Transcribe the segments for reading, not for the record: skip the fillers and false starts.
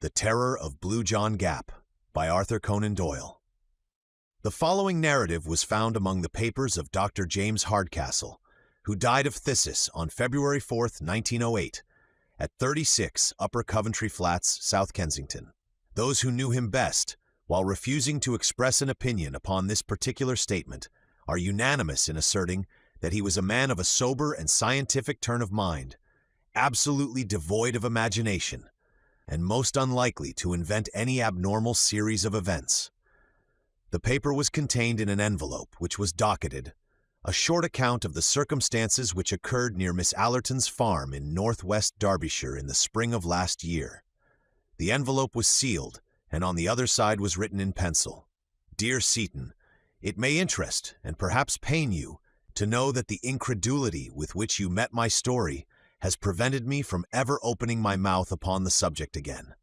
The Terror of Blue John Gap by Arthur Conan Doyle. The following narrative was found among the papers of Dr. James Hardcastle, who died of phthisis on February 4, 1908, at 36 Upper Coventry Flats, South Kensington. Those who knew him best, while refusing to express an opinion upon this particular statement, are unanimous in asserting that he was a man of a sober and scientific turn of mind, absolutely devoid of imagination, and most unlikely to invent any abnormal series of events. The paper was contained in an envelope which was docketed, a short account of the circumstances which occurred near Miss Allerton's farm in northwest Derbyshire in the spring of last year. The envelope was sealed, and on the other side was written in pencil, "Dear Seaton, it may interest and perhaps pain you to know that the incredulity with which you met my story has prevented me from ever opening my mouth upon the subject again.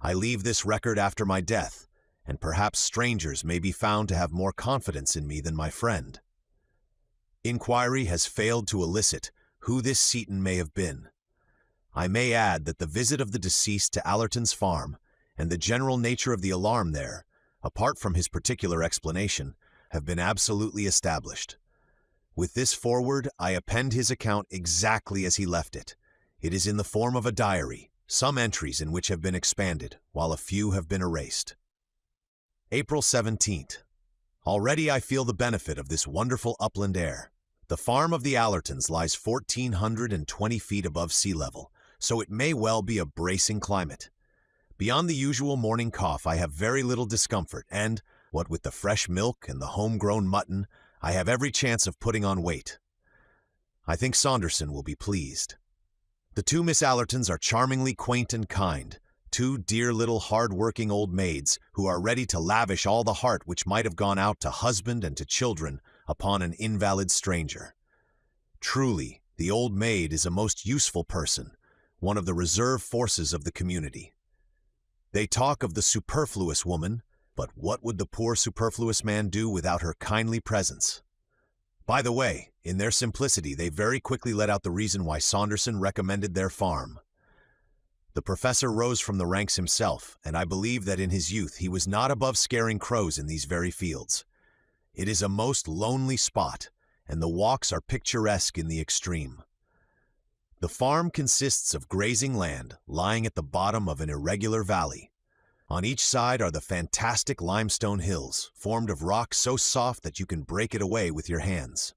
I leave this record after my death, and perhaps strangers may be found to have more confidence in me than my friend. Inquiry has failed to elicit who this Seaton may have been. I may add that the visit of the deceased to Allerton's farm and the general nature of the alarm there, apart from his particular explanation, have been absolutely established. With this foreword, I append his account exactly as he left it. It is in the form of a diary, some entries in which have been expanded, while a few have been erased. April 17th. Already I feel the benefit of this wonderful upland air. The farm of the Allertons lies 1,420 feet above sea level, so it may well be a bracing climate. Beyond the usual morning cough, I have very little discomfort, and, what with the fresh milk and the home-grown mutton, I have every chance of putting on weight. I think Saunderson will be pleased. The two Miss Allertons are charmingly quaint and kind, two dear little hard-working old maids who are ready to lavish all the heart which might have gone out to husband and to children upon an invalid stranger. Truly, the old maid is a most useful person, one of the reserve forces of the community. They talk of the superfluous woman, but what would the poor superfluous man do without her kindly presence? By the way, in their simplicity, they very quickly let out the reason why Saunderson recommended their farm. The professor rose from the ranks himself, and I believe that in his youth he was not above scaring crows in these very fields. It is a most lonely spot, and the walks are picturesque in the extreme. The farm consists of grazing land lying at the bottom of an irregular valley. On each side are the fantastic limestone hills, formed of rock so soft that you can break it away with your hands.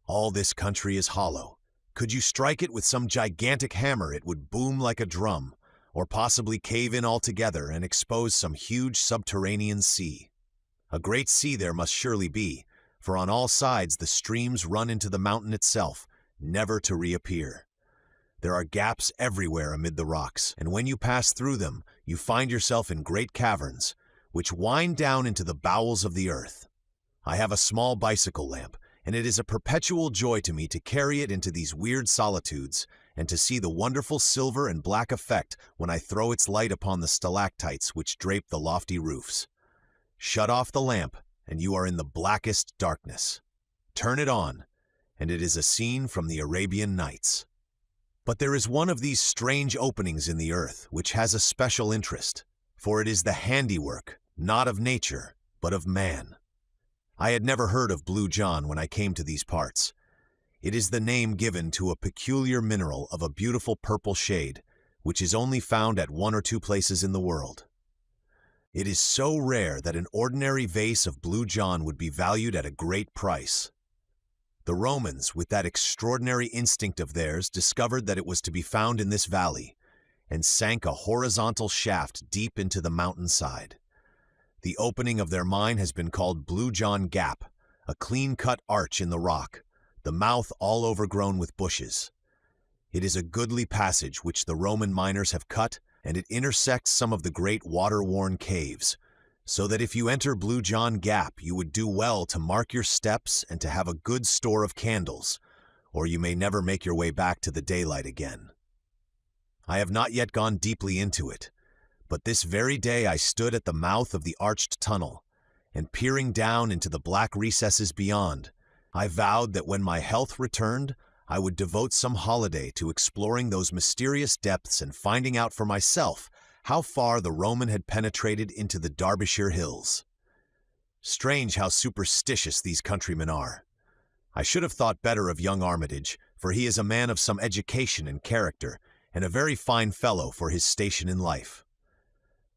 All this country is hollow. Could you strike it with some gigantic hammer, it would boom like a drum, or possibly cave in altogether and expose some huge subterranean sea. A great sea there must surely be, for on all sides the streams run into the mountain itself, never to reappear. There are gaps everywhere amid the rocks, and when you pass through them, you find yourself in great caverns, which wind down into the bowels of the earth. I have a small bicycle lamp, and it is a perpetual joy to me to carry it into these weird solitudes, and to see the wonderful silver and black effect when I throw its light upon the stalactites which drape the lofty roofs. Shut off the lamp, and you are in the blackest darkness. Turn it on, and it is a scene from the Arabian Nights. But there is one of these strange openings in the earth which has a special interest, for it is the handiwork, not of nature, but of man. I had never heard of Blue John when I came to these parts. It is the name given to a peculiar mineral of a beautiful purple shade, which is only found at one or two places in the world. It is so rare that an ordinary vase of Blue John would be valued at a great price. The Romans, with that extraordinary instinct of theirs, discovered that it was to be found in this valley, and sank a horizontal shaft deep into the mountainside. The opening of their mine has been called Blue John Gap, a clean-cut arch in the rock, the mouth all overgrown with bushes. It is a goodly passage which the Roman miners have cut, and it intersects some of the great water-worn caves, so that if you enter Blue John Gap, you would do well to mark your steps and to have a good store of candles, or you may never make your way back to the daylight again. I have not yet gone deeply into it, but this very day I stood at the mouth of the arched tunnel, and peering down into the black recesses beyond, I vowed that when my health returned, I would devote some holiday to exploring those mysterious depths and finding out for myself how far the Roman had penetrated into the Derbyshire hills. Strange how superstitious these countrymen are. I should have thought better of young Armitage, for he is a man of some education and character, and a very fine fellow for his station in life.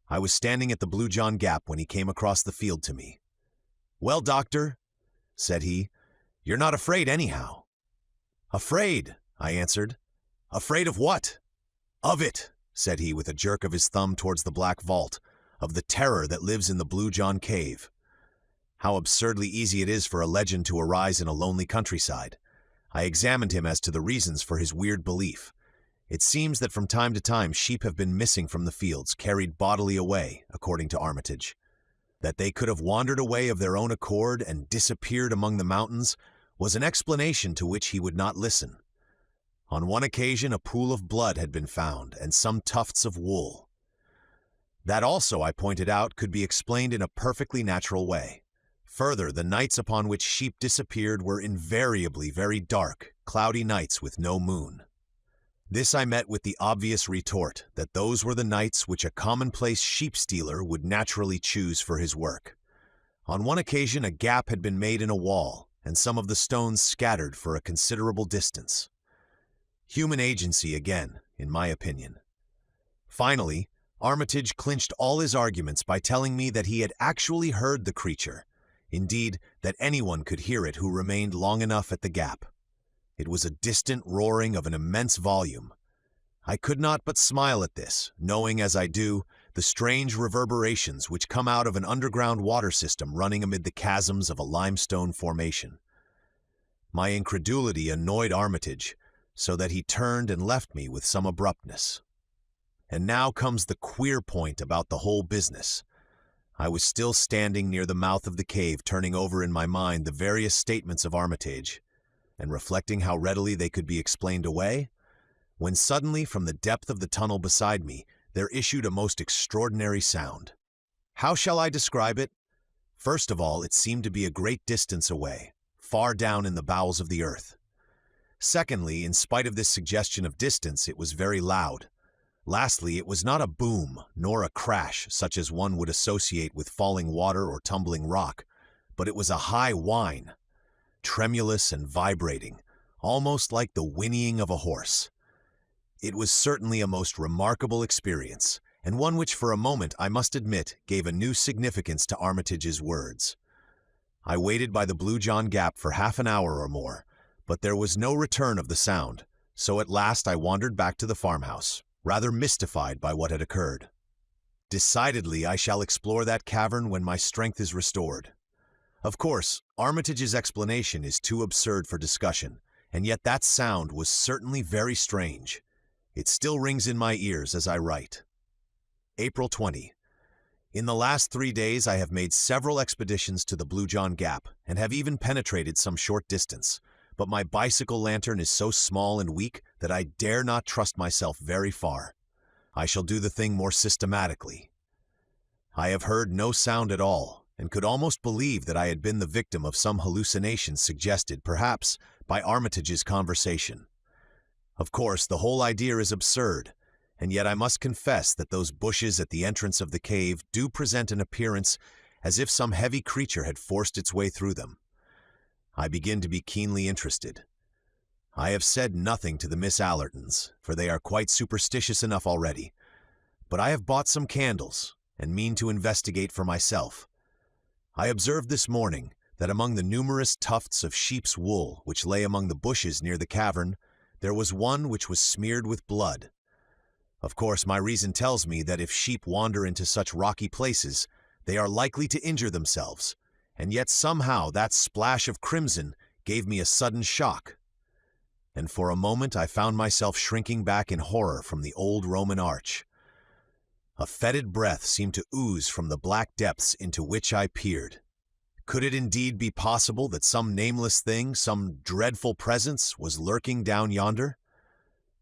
I was standing at the Blue John Gap when he came across the field to me. "Well, doctor," said he, "you're not afraid anyhow." "Afraid," I answered. "Afraid of what?" "Of it," said he with a jerk of his thumb towards the black vault, "of the terror that lives in the Blue John cave." How absurdly easy it is for a legend to arise in a lonely countryside. I examined him as to the reasons for his weird belief. It seems that from time to time sheep have been missing from the fields, carried bodily away, according to Armitage. That they could have wandered away of their own accord and disappeared among the mountains was an explanation to which he would not listen. On one occasion a pool of blood had been found and some tufts of wool. That also, I pointed out, could be explained in a perfectly natural way. Further, the nights upon which sheep disappeared were invariably very dark, cloudy nights with no moon. This I met with the obvious retort that those were the nights which a commonplace sheep-stealer would naturally choose for his work. On one occasion a gap had been made in a wall, and some of the stones scattered for a considerable distance. Human agency again, in my opinion. Finally, Armitage clinched all his arguments by telling me that he had actually heard the creature, indeed, that anyone could hear it who remained long enough at the gap. It was a distant roaring of an immense volume. I could not but smile at this, knowing as I do the strange reverberations which come out of an underground water system running amid the chasms of a limestone formation. My incredulity annoyed Armitage, so that he turned and left me with some abruptness. And now comes the queer point about the whole business. I was still standing near the mouth of the cave, turning over in my mind the various statements of Armitage, and reflecting how readily they could be explained away, when suddenly from the depth of the tunnel beside me there issued a most extraordinary sound. How shall I describe it? First of all, it seemed to be a great distance away, far down in the bowels of the earth. Secondly, in spite of this suggestion of distance, it was very loud. Lastly, it was not a boom, nor a crash, such as one would associate with falling water or tumbling rock, but it was a high whine, tremulous and vibrating, almost like the whinnying of a horse. It was certainly a most remarkable experience, and one which for a moment, I must admit, gave a new significance to Armitage's words. I waited by the Blue John Gap for half an hour or more, but there was no return of the sound, so at last I wandered back to the farmhouse, rather mystified by what had occurred. Decidedly, I shall explore that cavern when my strength is restored. Of course, Armitage's explanation is too absurd for discussion, and yet that sound was certainly very strange. It still rings in my ears as I write. April 20. In the last 3 days I have made several expeditions to the Blue John Gap, and have even penetrated some short distance, but my bicycle lantern is so small and weak that I dare not trust myself very far. I shall do the thing more systematically. I have heard no sound at all, and could almost believe that I had been the victim of some hallucination suggested, perhaps, by Armitage's conversation. Of course, the whole idea is absurd, and yet I must confess that those bushes at the entrance of the cave do present an appearance as if some heavy creature had forced its way through them. I begin to be keenly interested. I have said nothing to the Miss Allertons, for they are quite superstitious enough already, but I have bought some candles, and mean to investigate for myself. I observed this morning that among the numerous tufts of sheep's wool which lay among the bushes near the cavern, there was one which was smeared with blood. Of course, my reason tells me that if sheep wander into such rocky places, they are likely to injure themselves, and yet somehow that splash of crimson gave me a sudden shock. And for a moment I found myself shrinking back in horror from the old Roman arch. A fetid breath seemed to ooze from the black depths into which I peered. Could it indeed be possible that some nameless thing, some dreadful presence, was lurking down yonder?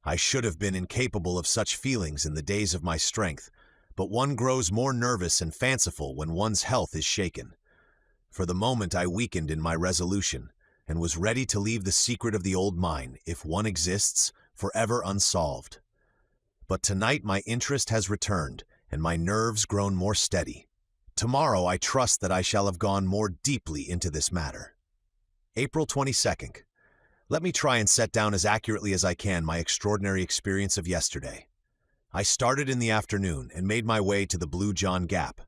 I should have been incapable of such feelings in the days of my strength, but one grows more nervous and fanciful when one's health is shaken. For the moment I weakened in my resolution, and was ready to leave the secret of the old mine, if one exists, forever unsolved. But tonight my interest has returned, and my nerves grown more steady. Tomorrow I trust that I shall have gone more deeply into this matter. April 22nd. Let me try and set down as accurately as I can my extraordinary experience of yesterday. I started in the afternoon and made my way to the Blue John Gap.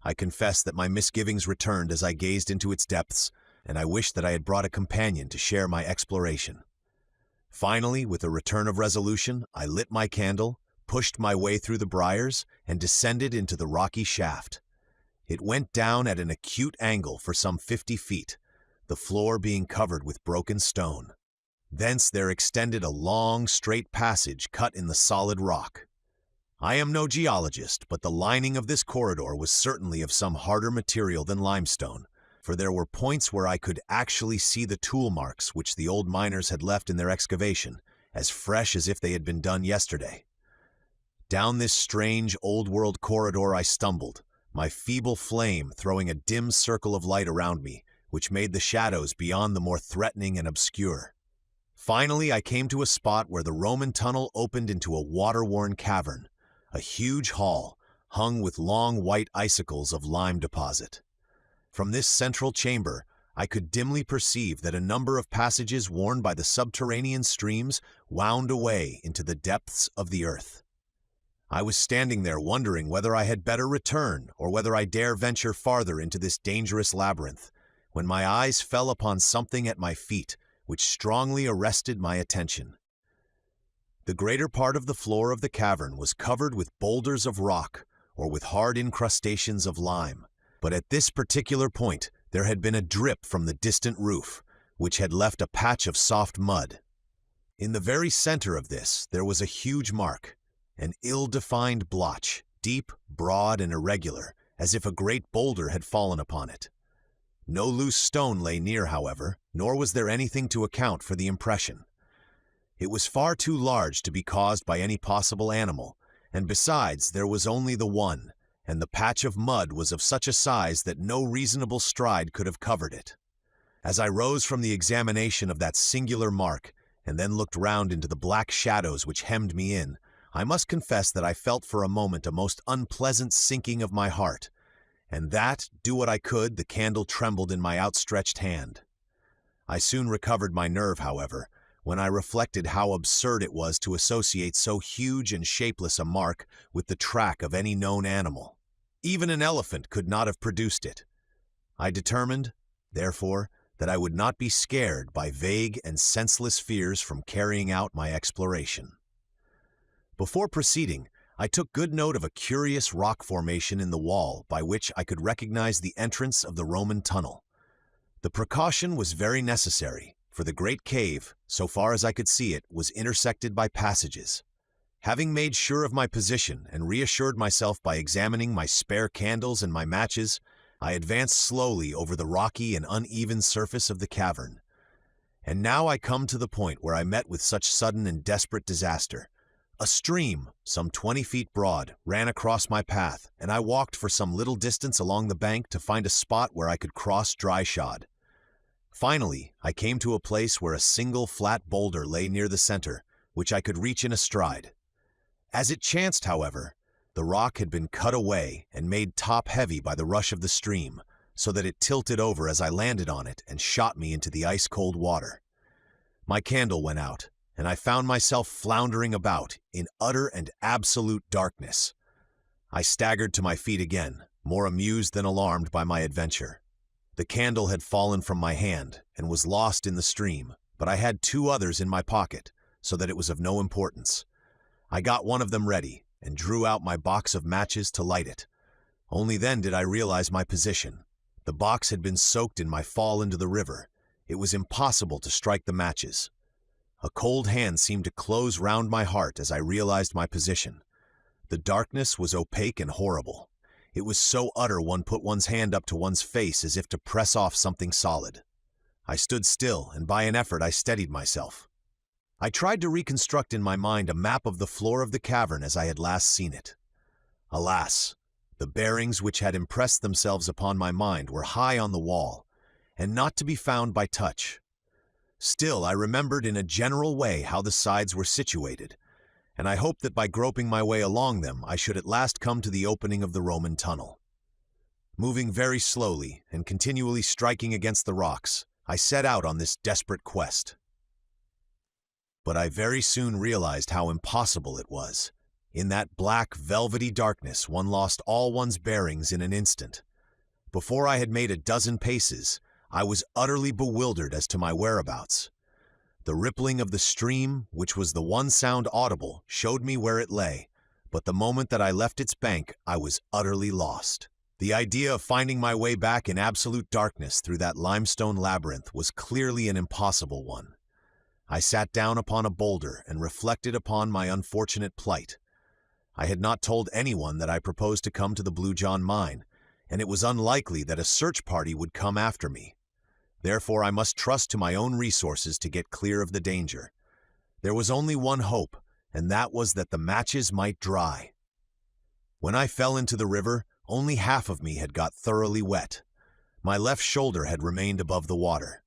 I confess that my misgivings returned as I gazed into its depths, and I wished that I had brought a companion to share my exploration. Finally, with a return of resolution, I lit my candle, pushed my way through the briars, and descended into the rocky shaft. It went down at an acute angle for some 50 feet, the floor being covered with broken stone. Thence there extended a long, straight passage cut in the solid rock. I am no geologist, but the lining of this corridor was certainly of some harder material than limestone, for there were points where I could actually see the tool marks which the old miners had left in their excavation, as fresh as if they had been done yesterday. Down this strange, old-world corridor I stumbled, my feeble flame throwing a dim circle of light around me, which made the shadows beyond the more threatening and obscure. Finally, I came to a spot where the Roman tunnel opened into a water-worn cavern, a huge hall hung with long white icicles of lime deposit. From this central chamber, I could dimly perceive that a number of passages worn by the subterranean streams wound away into the depths of the earth. I was standing there wondering whether I had better return or whether I dare venture farther into this dangerous labyrinth, when my eyes fell upon something at my feet which strongly arrested my attention. The greater part of the floor of the cavern was covered with boulders of rock or with hard incrustations of lime, but at this particular point there had been a drip from the distant roof, which had left a patch of soft mud. In the very center of this there was a huge mark, an ill-defined blotch, deep, broad, and irregular, as if a great boulder had fallen upon it. No loose stone lay near, however, nor was there anything to account for the impression. It was far too large to be caused by any possible animal, and besides there was only the one, and the patch of mud was of such a size that no reasonable stride could have covered it. As I rose from the examination of that singular mark, and then looked round into the black shadows which hemmed me in, I must confess that I felt for a moment a most unpleasant sinking of my heart, and that, do what I could, the candle trembled in my outstretched hand. I soon recovered my nerve, however, when I reflected how absurd it was to associate so huge and shapeless a mark with the track of any known animal. Even an elephant could not have produced it. I determined, therefore, that I would not be scared by vague and senseless fears from carrying out my exploration. Before proceeding, I took good note of a curious rock formation in the wall by which I could recognize the entrance of the Roman tunnel. The precaution was very necessary, for the great cave, so far as I could see it, was intersected by passages. Having made sure of my position and reassured myself by examining my spare candles and my matches, I advanced slowly over the rocky and uneven surface of the cavern. And now I come to the point where I met with such sudden and desperate disaster. A stream, some 20 feet broad, ran across my path, and I walked for some little distance along the bank to find a spot where I could cross dry-shod. Finally, I came to a place where a single flat boulder lay near the center, which I could reach in a stride. As it chanced, however, the rock had been cut away and made top-heavy by the rush of the stream, so that it tilted over as I landed on it and shot me into the ice-cold water. My candle went out, and I found myself floundering about in utter and absolute darkness. I staggered to my feet again, more amused than alarmed by my adventure. The candle had fallen from my hand and was lost in the stream, but I had 2 others in my pocket, so that it was of no importance. I got one of them ready and drew out my box of matches to light it. Only then did I realize my position. The box had been soaked in my fall into the river. It was impossible to strike the matches. A cold hand seemed to close round my heart as I realized my position. The darkness was opaque and horrible. It was so utter one put one's hand up to one's face as if to press off something solid. I stood still, and by an effort I steadied myself. I tried to reconstruct in my mind a map of the floor of the cavern as I had last seen it. Alas, the bearings which had impressed themselves upon my mind were high on the wall, and not to be found by touch. Still, I remembered in a general way how the sides were situated, and I hoped that by groping my way along them I should at last come to the opening of the Roman tunnel. Moving very slowly and continually striking against the rocks, I set out on this desperate quest. But I very soon realized how impossible it was. In that black, velvety darkness, one lost all one's bearings in an instant. Before I had made a dozen paces, I was utterly bewildered as to my whereabouts. The rippling of the stream, which was the one sound audible, showed me where it lay, but the moment that I left its bank, I was utterly lost. The idea of finding my way back in absolute darkness through that limestone labyrinth was clearly an impossible one. I sat down upon a boulder and reflected upon my unfortunate plight. I had not told anyone that I proposed to come to the Blue John mine, and it was unlikely that a search party would come after me. Therefore, I must trust to my own resources to get clear of the danger. There was only one hope, and that was that the matches might dry. When I fell into the river, only half of me had got thoroughly wet. My left shoulder had remained above the water.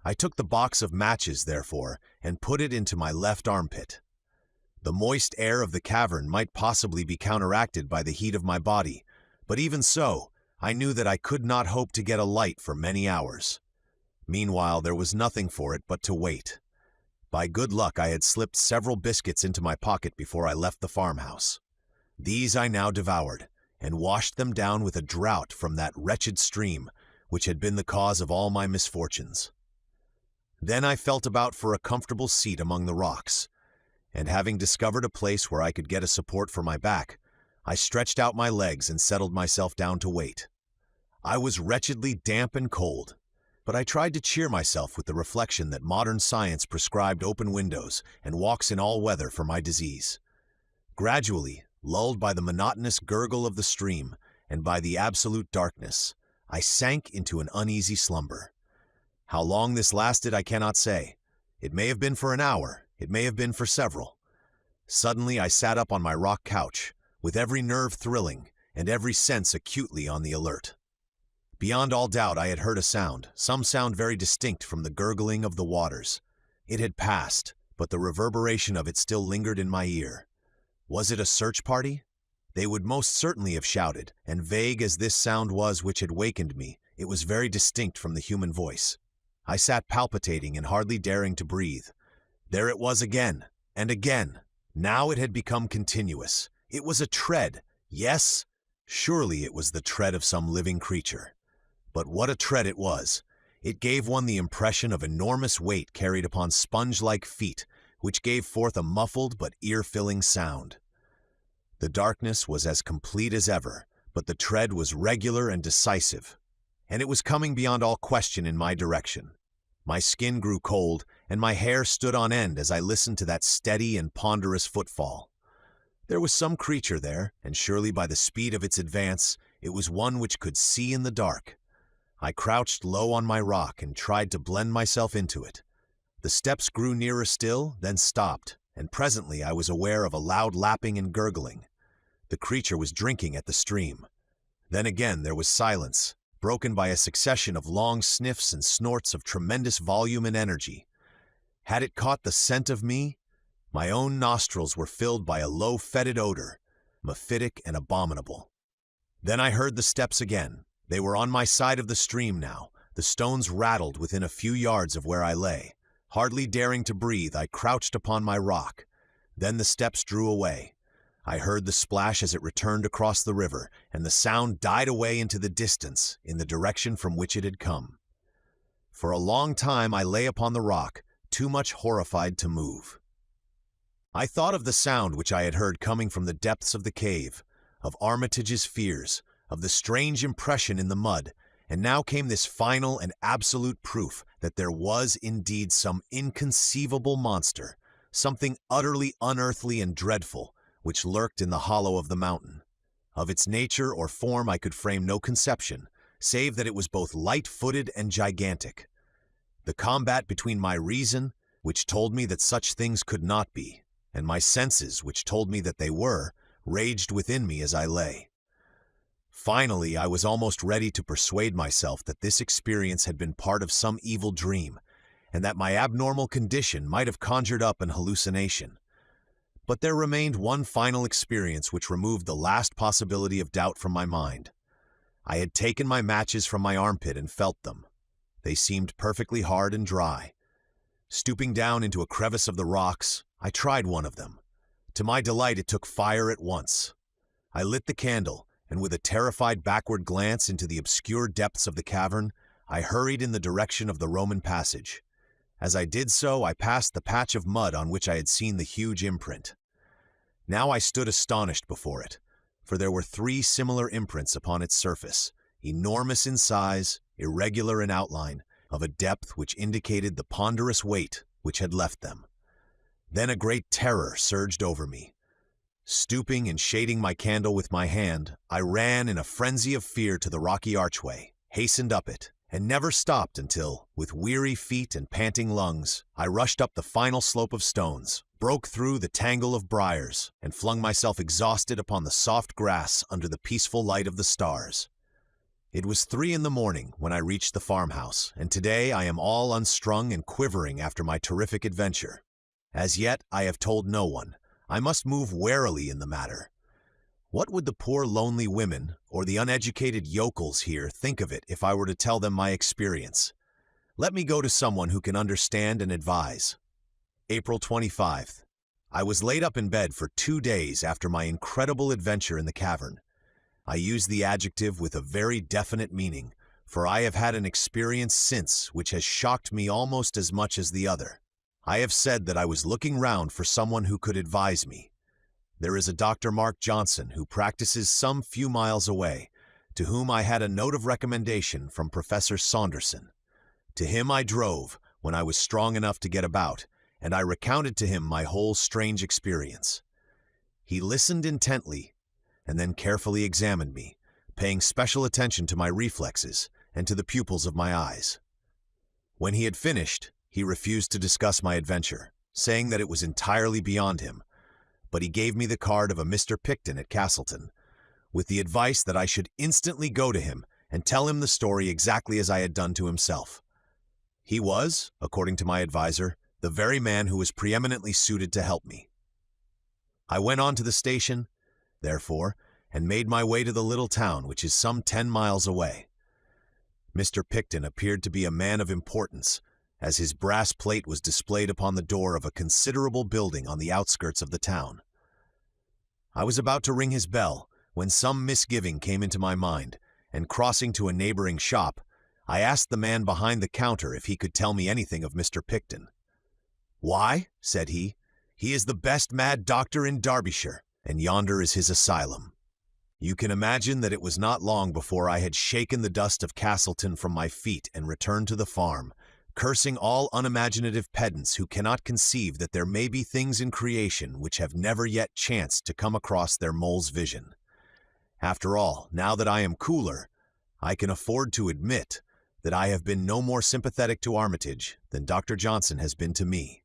I took the box of matches, therefore, and put it into my left armpit. The moist air of the cavern might possibly be counteracted by the heat of my body, but even so, I knew that I could not hope to get a light for many hours. Meanwhile, there was nothing for it but to wait. By good luck, I had slipped several biscuits into my pocket before I left the farmhouse. These I now devoured, and washed them down with a draught from that wretched stream, which had been the cause of all my misfortunes. Then I felt about for a comfortable seat among the rocks, and having discovered a place where I could get a support for my back, I stretched out my legs and settled myself down to wait. I was wretchedly damp and cold, but I tried to cheer myself with the reflection that modern science prescribed open windows and walks in all weather for my disease. Gradually, lulled by the monotonous gurgle of the stream and by the absolute darkness, I sank into an uneasy slumber. How long this lasted I cannot say. It may have been for an hour, it may have been for several. Suddenly I sat up on my rock couch, with every nerve thrilling and every sense acutely on the alert. Beyond all doubt I had heard a sound, some sound very distinct from the gurgling of the waters. It had passed, but the reverberation of it still lingered in my ear. Was it a search party? They would most certainly have shouted, and vague as this sound was which had wakened me, it was very distinct from the human voice. I sat palpitating and hardly daring to breathe. There it was again, and again. Now it had become continuous. It was a tread. Yes, surely it was the tread of some living creature. But what a tread it was! It gave one the impression of enormous weight carried upon sponge-like feet, which gave forth a muffled but ear-filling sound. The darkness was as complete as ever, but the tread was regular and decisive, and it was coming beyond all question in my direction. My skin grew cold, and my hair stood on end as I listened to that steady and ponderous footfall. There was some creature there, and surely by the speed of its advance, it was one which could see in the dark. I crouched low on my rock and tried to blend myself into it. The steps grew nearer still, then stopped, and presently I was aware of a loud lapping and gurgling. The creature was drinking at the stream. Then again there was silence, broken by a succession of long sniffs and snorts of tremendous volume and energy. Had it caught the scent of me? My own nostrils were filled by a low fetid odor, mephitic and abominable. Then I heard the steps again. They were on my side of the stream now. The stones rattled within a few yards of where I lay. Hardly daring to breathe, I crouched upon my rock. Then the steps drew away. I heard the splash as it returned across the river, and the sound died away into the distance, in the direction from which it had come. For a long time I lay upon the rock, too much horrified to move. I thought of the sound which I had heard coming from the depths of the cave, of Armitage's fears, of the strange impression in the mud, and now came this final and absolute proof that there was indeed some inconceivable monster, something utterly unearthly and dreadful, which lurked in the hollow of the mountain. Of its nature or form I could frame no conception, save that it was both light-footed and gigantic. The combat between my reason, which told me that such things could not be, and my senses, which told me that they were, raged within me as I lay. Finally, I was almost ready to persuade myself that this experience had been part of some evil dream, and that my abnormal condition might have conjured up an hallucination. But there remained one final experience which removed the last possibility of doubt from my mind. I had taken my matches from my armpit and felt them. They seemed perfectly hard and dry. Stooping down into a crevice of the rocks, I tried one of them. To my delight, it took fire at once. I lit the candle, and with a terrified backward glance into the obscure depths of the cavern, I hurried in the direction of the Roman passage. As I did so, I passed the patch of mud on which I had seen the huge imprint. Now I stood astonished before it, for there were 3 similar imprints upon its surface, enormous in size, irregular in outline, of a depth which indicated the ponderous weight which had left them. Then a great terror surged over me. Stooping and shading my candle with my hand, I ran in a frenzy of fear to the rocky archway, hastened up it, and never stopped until, with weary feet and panting lungs, I rushed up the final slope of stones, broke through the tangle of briars, and flung myself exhausted upon the soft grass under the peaceful light of the stars. It was 3 in the morning when I reached the farmhouse, and today I am all unstrung and quivering after my terrific adventure. As yet, I have told no one. I must move warily in the matter. What would the poor lonely women, or the uneducated yokels here, think of it if I were to tell them my experience? Let me go to someone who can understand and advise. April 25th. I was laid up in bed for 2 days after my incredible adventure in the cavern. I use the adjective with a very definite meaning, for I have had an experience since which has shocked me almost as much as the other. I have said that I was looking round for someone who could advise me. There is a Dr. Mark Johnson who practices some few miles away, to whom I had a note of recommendation from Professor Saunderson. To him I drove when I was strong enough to get about, and I recounted to him my whole strange experience. He listened intently, and then carefully examined me, paying special attention to my reflexes and to the pupils of my eyes. When he had finished, he refused to discuss my adventure, saying that it was entirely beyond him, but he gave me the card of a Mr. Picton at Castleton, with the advice that I should instantly go to him and tell him the story exactly as I had done to himself. He was, according to my advisor, the very man who was preeminently suited to help me. I went on to the station, therefore, and made my way to the little town which is some 10 miles away. Mr. Picton appeared to be a man of importance, as his brass plate was displayed upon the door of a considerable building on the outskirts of the town. I was about to ring his bell when some misgiving came into my mind, and crossing to a neighboring shop, I asked the man behind the counter if he could tell me anything of Mr. Picton. "Why," said he is the best mad doctor in Derbyshire, and yonder is his asylum." You can imagine that it was not long before I had shaken the dust of Castleton from my feet and returned to the farm, cursing all unimaginative pedants who cannot conceive that there may be things in creation which have never yet chanced to come across their mole's vision. After all, now that I am cooler, I can afford to admit that I have been no more sympathetic to Armitage than Dr. Johnson has been to me.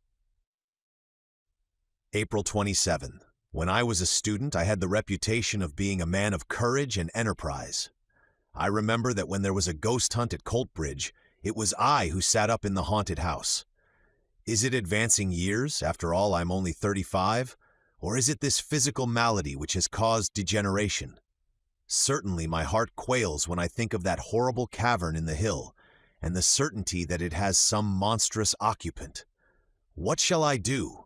April 27th. When I was a student, I had the reputation of being a man of courage and enterprise. I remember that when there was a ghost hunt at Coltbridge, it was I who sat up in the haunted house. Is it advancing years? After all, I'm only 35. Or is it this physical malady which has caused degeneration? Certainly my heart quails when I think of that horrible cavern in the hill, and the certainty that it has some monstrous occupant. What shall I do?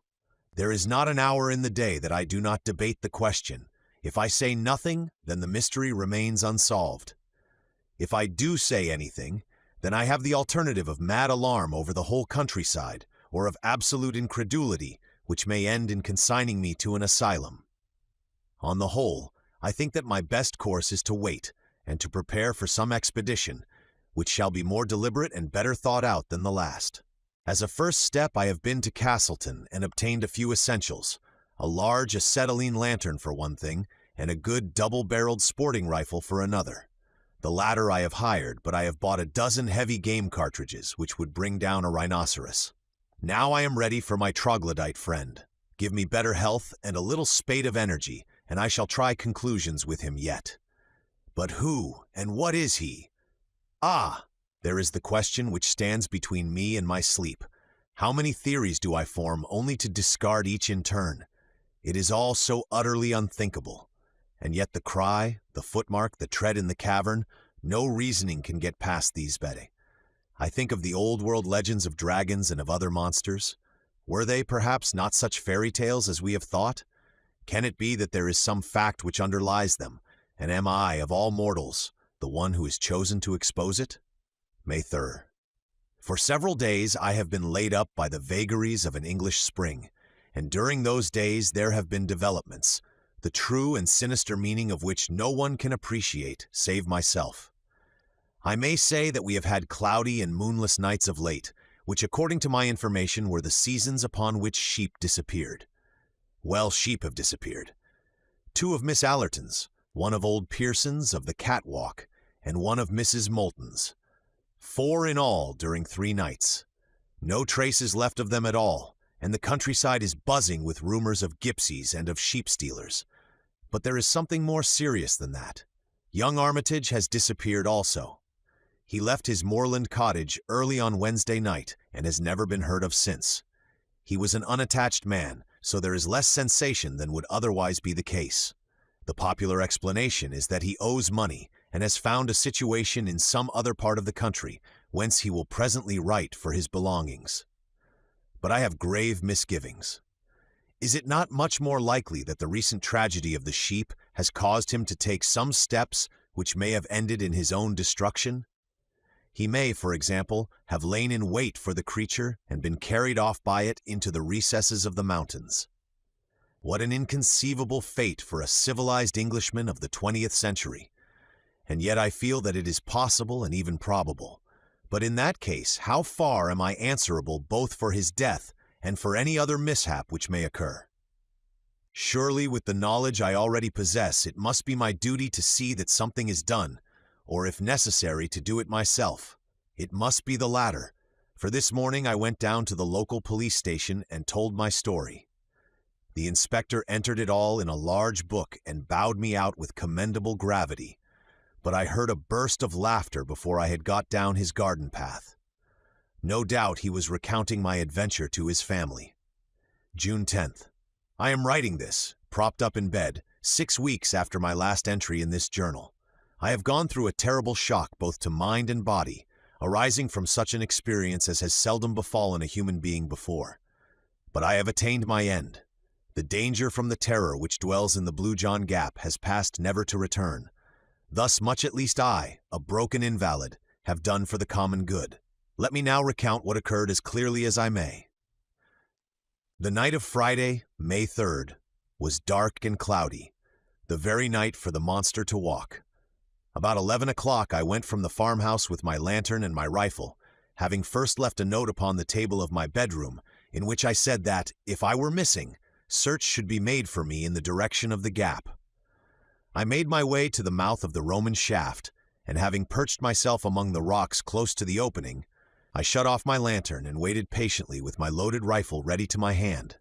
There is not an hour in the day that I do not debate the question. If I say nothing, then the mystery remains unsolved. If I do say anything, then I have the alternative of mad alarm over the whole countryside, or of absolute incredulity, which may end in consigning me to an asylum. On the whole, I think that my best course is to wait, and to prepare for some expedition, which shall be more deliberate and better thought out than the last. As a first step, I have been to Castleton and obtained a few essentials, a large acetylene lantern for one thing, and a good double-barreled sporting rifle for another. The latter I have hired, but I have bought a dozen heavy game cartridges, which would bring down a rhinoceros. Now I am ready for my troglodyte friend. Give me better health and a little spate of energy, and I shall try conclusions with him yet. But who and what is he? Ah! There is the question which stands between me and my sleep. How many theories do I form only to discard each in turn? It is all so utterly unthinkable. And yet the cry, the footmark, the tread in the cavern, no reasoning can get past these, Betty. I think of the old world legends of dragons and of other monsters. Were they perhaps not such fairy tales as we have thought? Can it be that there is some fact which underlies them, and am I, of all mortals, the one who is chosen to expose it? May 3rd. For several days I have been laid up by the vagaries of an English spring, and during those days there have been developments, the true and sinister meaning of which no one can appreciate save myself. I may say that we have had cloudy and moonless nights of late, which according to my information were the seasons upon which sheep disappeared. Well, sheep have disappeared. 2 of Miss Allerton's, 1 of old Pearson's of the catwalk, and 1 of Mrs. Moulton's. 4 in all during 3 nights. No traces left of them at all, and the countryside is buzzing with rumors of gypsies and of sheep stealers. But there is something more serious than that. Young Armitage has disappeared also. He left his moorland cottage early on Wednesday night and has never been heard of since. He was an unattached man, so there is less sensation than would otherwise be the case. The popular explanation is that he owes money and has found a situation in some other part of the country, whence he will presently write for his belongings. But I have grave misgivings. Is it not much more likely that the recent tragedy of the sheep has caused him to take some steps which may have ended in his own destruction? He may, for example, have lain in wait for the creature and been carried off by it into the recesses of the mountains. What an inconceivable fate for a civilized Englishman of the 20th century! And yet I feel that it is possible and even probable. But in that case, how far am I answerable both for his death and for any other mishap which may occur? Surely, with the knowledge I already possess, it must be my duty to see that something is done, or if necessary, to do it myself. It must be the latter, for this morning I went down to the local police station and told my story. The inspector entered it all in a large book and bowed me out with commendable gravity, but I heard a burst of laughter before I had got down his garden path. No doubt he was recounting my adventure to his family. June 10th. I am writing this, propped up in bed, 6 weeks after my last entry in this journal. I have gone through a terrible shock both to mind and body, arising from such an experience as has seldom befallen a human being before. But I have attained my end. The danger from the terror which dwells in the Blue John Gap has passed never to return. Thus much at least I, a broken invalid, have done for the common good. Let me now recount what occurred as clearly as I may. The night of Friday, May 3rd, was dark and cloudy, the very night for the monster to walk. About 11 o'clock I went from the farmhouse with my lantern and my rifle, having first left a note upon the table of my bedroom, in which I said that, if I were missing, search should be made for me in the direction of the gap. I made my way to the mouth of the Roman shaft, and having perched myself among the rocks close to the opening, I shut off my lantern and waited patiently with my loaded rifle ready to my hand.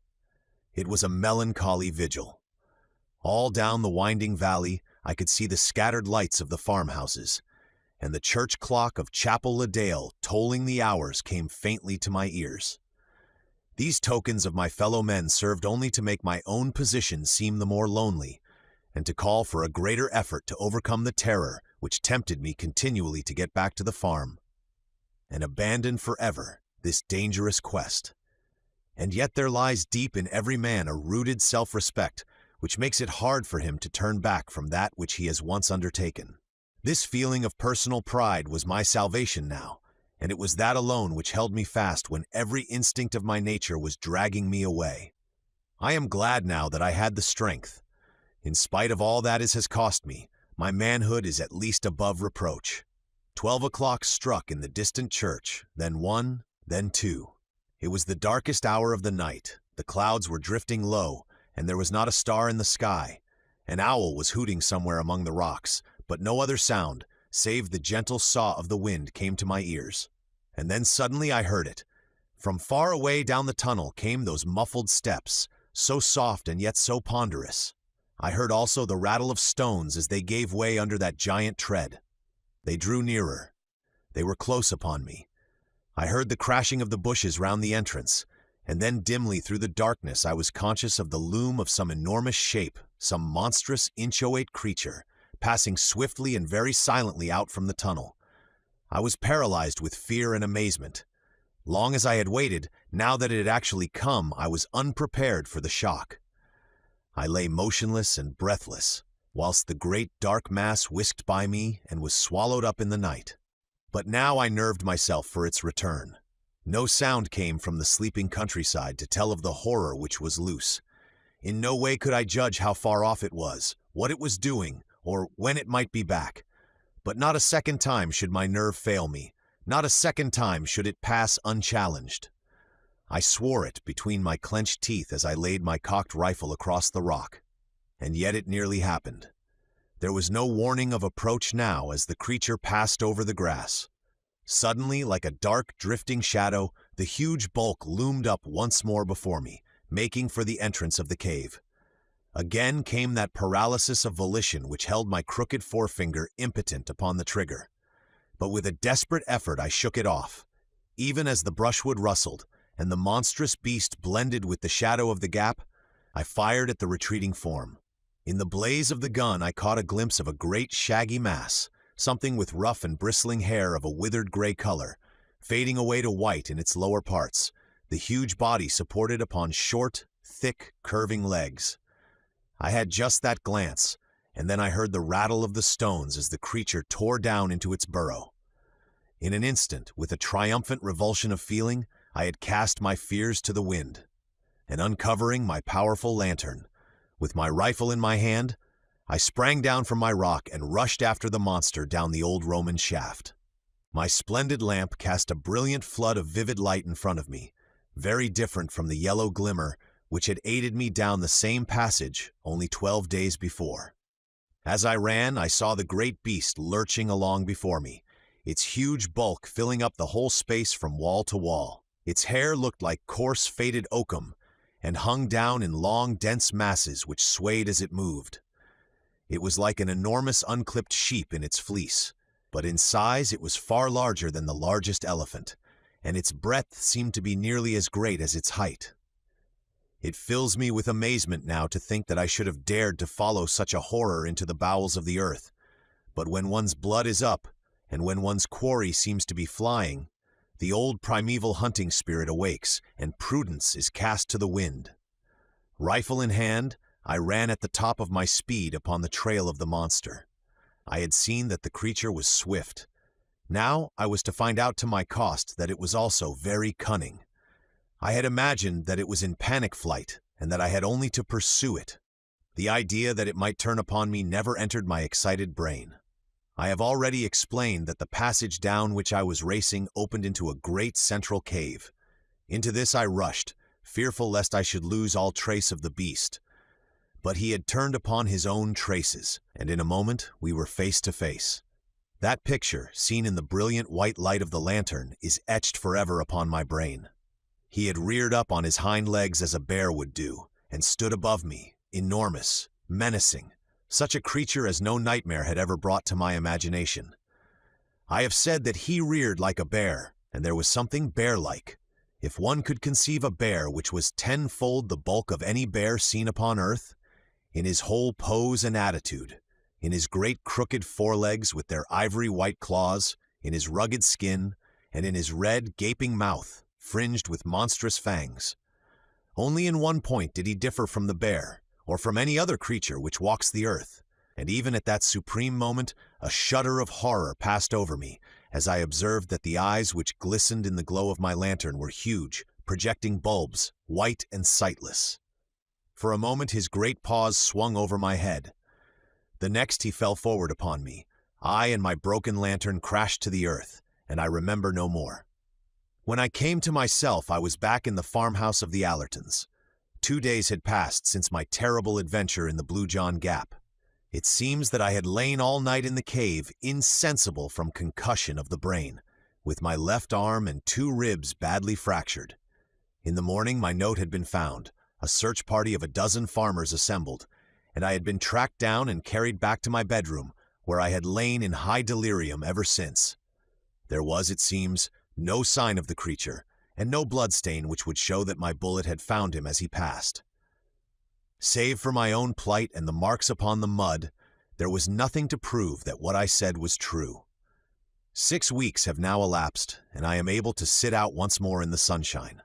It was a melancholy vigil. All down the winding valley I could see the scattered lights of the farmhouses, and the church clock of Chapel le Dale tolling the hours came faintly to my ears. These tokens of my fellow men served only to make my own position seem the more lonely, and to call for a greater effort to overcome the terror which tempted me continually to get back to the farm, and abandon forever this dangerous quest. And yet there lies deep in every man a rooted self-respect which makes it hard for him to turn back from that which he has once undertaken. This feeling of personal pride was my salvation now, and it was that alone which held me fast when every instinct of my nature was dragging me away. I am glad now that I had the strength. In spite of all that it has cost me, my manhood is at least above reproach. 12 o'clock struck in the distant church, then 1, then 2. It was the darkest hour of the night. The clouds were drifting low, and there was not a star in the sky. An owl was hooting somewhere among the rocks, but no other sound, save the gentle saw of the wind, came to my ears. And then suddenly I heard it. From far away down the tunnel came those muffled steps, so soft and yet so ponderous. I heard also the rattle of stones as they gave way under that giant tread. They drew nearer. They were close upon me. I heard the crashing of the bushes round the entrance, And then dimly through the darkness I was conscious of the loom of some enormous shape, some monstrous inchoate creature, passing swiftly and very silently out from the tunnel. I was paralyzed with fear and amazement. Long as I had waited, now that it had actually come, I was unprepared for the shock. I lay motionless and breathless, whilst the great dark mass whisked by me and was swallowed up in the night. But now I nerved myself for its return. No sound came from the sleeping countryside to tell of the horror which was loose. In no way could I judge how far off it was, what it was doing, or when it might be back. But not a second time should my nerve fail me, not a second time should it pass unchallenged. I swore it between my clenched teeth as I laid my cocked rifle across the rock. And yet it nearly happened. There was no warning of approach now as the creature passed over the grass. Suddenly, like a dark, drifting shadow, the huge bulk loomed up once more before me, making for the entrance of the cave. Again came that paralysis of volition which held my crooked forefinger impotent upon the trigger. But with a desperate effort I shook it off. Even as the brushwood rustled, and the monstrous beast blended with the shadow of the gap, I fired at the retreating form. In the blaze of the gun I caught a glimpse of a great shaggy mass, something with rough and bristling hair of a withered gray color, fading away to white in its lower parts, the huge body supported upon short, thick, curving legs. I had just that glance, and then I heard the rattle of the stones as the creature tore down into its burrow. In an instant, with a triumphant revulsion of feeling, I had cast my fears to the wind, and uncovering my powerful lantern, with my rifle in my hand, I sprang down from my rock and rushed after the monster down the old Roman shaft. My splendid lamp cast a brilliant flood of vivid light in front of me, very different from the yellow glimmer which had aided me down the same passage only 12 days before. As I ran, I saw the great beast lurching along before me, its huge bulk filling up the whole space from wall to wall. Its hair looked like coarse, faded oakum, and hung down in long, dense masses which swayed as it moved. It was like an enormous unclipped sheep in its fleece, but in size it was far larger than the largest elephant, and its breadth seemed to be nearly as great as its height. It fills me with amazement now to think that I should have dared to follow such a horror into the bowels of the earth, but when one's blood is up, and when one's quarry seems to be flying, the old primeval hunting spirit awakes, and prudence is cast to the wind. Rifle in hand, I ran at the top of my speed upon the trail of the monster. I had seen that the creature was swift. Now I was to find out to my cost that it was also very cunning. I had imagined that it was in panic flight, and that I had only to pursue it. The idea that it might turn upon me never entered my excited brain. I have already explained that the passage down which I was racing opened into a great central cave. Into this I rushed, fearful lest I should lose all trace of the beast. But he had turned upon his own traces, and in a moment we were face to face. That picture, seen in the brilliant white light of the lantern, is etched forever upon my brain. He had reared up on his hind legs as a bear would do, and stood above me, enormous, menacing, such a creature as no nightmare had ever brought to my imagination. I have said that he reared like a bear, and there was something bear-like. If one could conceive a bear which was tenfold the bulk of any bear seen upon earth, in his whole pose and attitude, in his great crooked forelegs with their ivory white claws, in his rugged skin, and in his red, gaping mouth, fringed with monstrous fangs. Only in one point did he differ from the bear, or from any other creature which walks the earth, and even at that supreme moment a shudder of horror passed over me as I observed that the eyes which glistened in the glow of my lantern were huge, projecting bulbs, white and sightless. For a moment his great paws swung over my head. The next he fell forward upon me. I and my broken lantern crashed to the earth, and I remember no more. When I came to myself, I was back in the farmhouse of the Allertons. 2 days had passed since my terrible adventure in the Blue John Gap. It seems that I had lain all night in the cave, insensible from concussion of the brain, with my left arm and 2 ribs badly fractured. In the morning my note had been found, a search party of 12 farmers assembled, and I had been tracked down and carried back to my bedroom, where I had lain in high delirium ever since. There was, it seems, no sign of the creature, and no bloodstain which would show that my bullet had found him as he passed. Save for my own plight and the marks upon the mud, there was nothing to prove that what I said was true. 6 weeks have now elapsed, and I am able to sit out once more in the sunshine.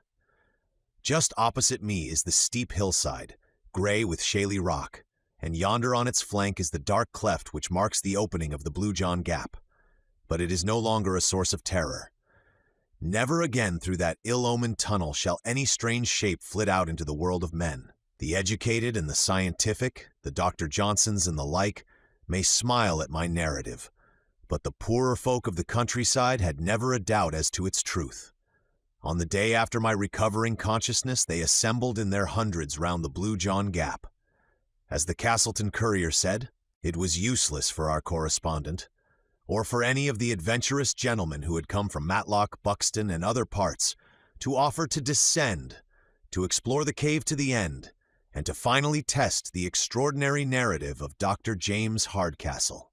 Just opposite me is the steep hillside, gray with shaly rock, and yonder on its flank is the dark cleft which marks the opening of the Blue John Gap. But it is no longer a source of terror. Never again through that ill-omened tunnel shall any strange shape flit out into the world of men. The educated and the scientific, the Dr. Johnsons and the like, may smile at my narrative, but the poorer folk of the countryside had never a doubt as to its truth. On the day after my recovering consciousness, they assembled in their hundreds round the Blue John Gap. As the Castleton Courier said, it was useless for our correspondent, or for any of the adventurous gentlemen who had come from Matlock, Buxton, and other parts, to offer to descend, to explore the cave to the end, and to finally test the extraordinary narrative of Dr. James Hardcastle.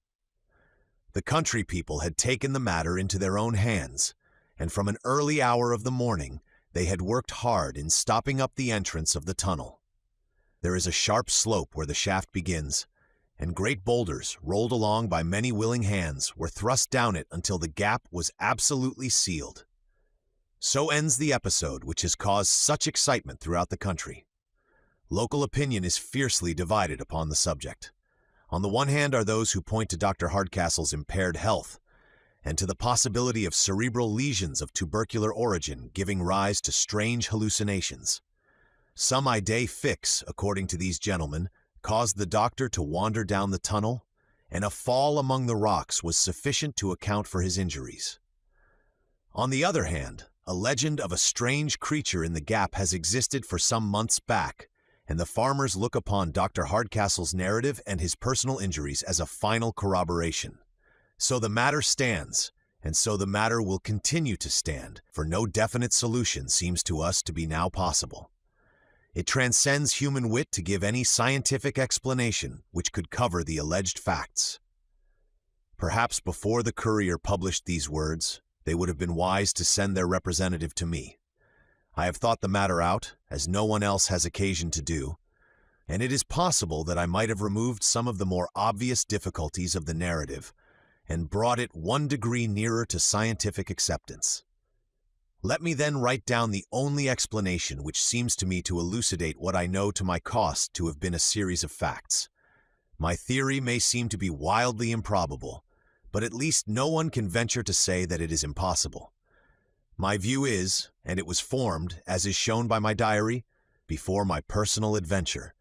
The country people had taken the matter into their own hands, and from an early hour of the morning they had worked hard in stopping up the entrance of the tunnel. There is a sharp slope where the shaft begins, and great boulders, rolled along by many willing hands, were thrust down it until the gap was absolutely sealed. So ends the episode which has caused such excitement throughout the country. Local opinion is fiercely divided upon the subject. On the one hand are those who point to Dr. Hardcastle's impaired health, and to the possibility of cerebral lesions of tubercular origin giving rise to strange hallucinations. Some idée fixe, according to these gentlemen, caused the doctor to wander down the tunnel, and a fall among the rocks was sufficient to account for his injuries. On the other hand, a legend of a strange creature in the gap has existed for some months back, and the farmers look upon Dr. Hardcastle's narrative and his personal injuries as a final corroboration. So the matter stands, and so the matter will continue to stand, for no definite solution seems to us to be now possible. It transcends human wit to give any scientific explanation which could cover the alleged facts. Perhaps before the Courier published these words, they would have been wise to send their representative to me. I have thought the matter out, as no one else has occasion to do, and it is possible that I might have removed some of the more obvious difficulties of the narrative and brought it 1 degree nearer to scientific acceptance. Let me then write down the only explanation which seems to me to elucidate what I know to my cost to have been a series of facts. My theory may seem to be wildly improbable, but at least no one can venture to say that it is impossible. My view is, and it was formed, as is shown by my diary, before my personal adventure,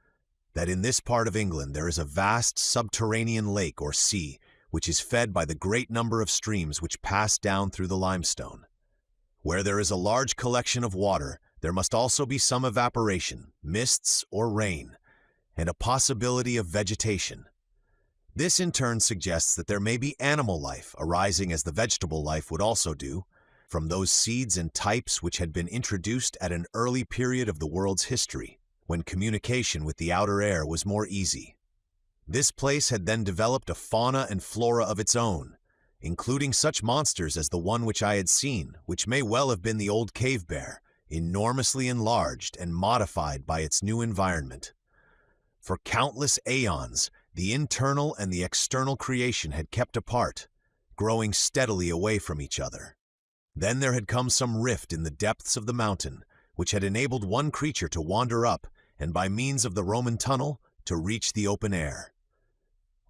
that in this part of England there is a vast subterranean lake or sea which is fed by the great number of streams which pass down through the limestone. Where there is a large collection of water, there must also be some evaporation, mists or rain, and a possibility of vegetation. This in turn suggests that there may be animal life arising as the vegetable life would also do, from those seeds and types which had been introduced at an early period of the world's history, when communication with the outer air was more easy. This place had then developed a fauna and flora of its own, including such monsters as the one which I had seen, which may well have been the old cave bear, enormously enlarged and modified by its new environment. For countless aeons, the internal and the external creation had kept apart, growing steadily away from each other. Then there had come some rift in the depths of the mountain, which had enabled one creature to wander up, and by means of the Roman tunnel, to reach the open air.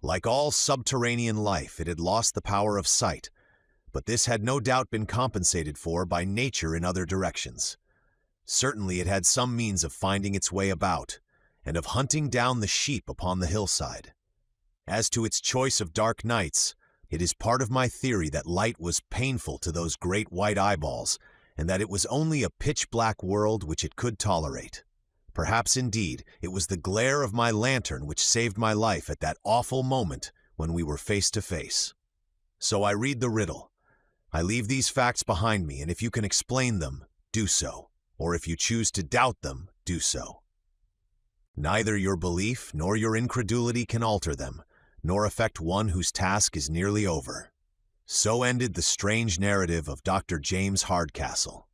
Like all subterranean life, it had lost the power of sight, but this had no doubt been compensated for by nature in other directions. Certainly it had some means of finding its way about, and of hunting down the sheep upon the hillside. As to its choice of dark nights, it is part of my theory that light was painful to those great white eyeballs, and that it was only a pitch-black world which it could tolerate. Perhaps, indeed, it was the glare of my lantern which saved my life at that awful moment when we were face to face. So I read the riddle. I leave these facts behind me, and if you can explain them, do so, or if you choose to doubt them, do so. Neither your belief nor your incredulity can alter them, nor affect one whose task is nearly over. So ended the strange narrative of Dr. James Hardcastle.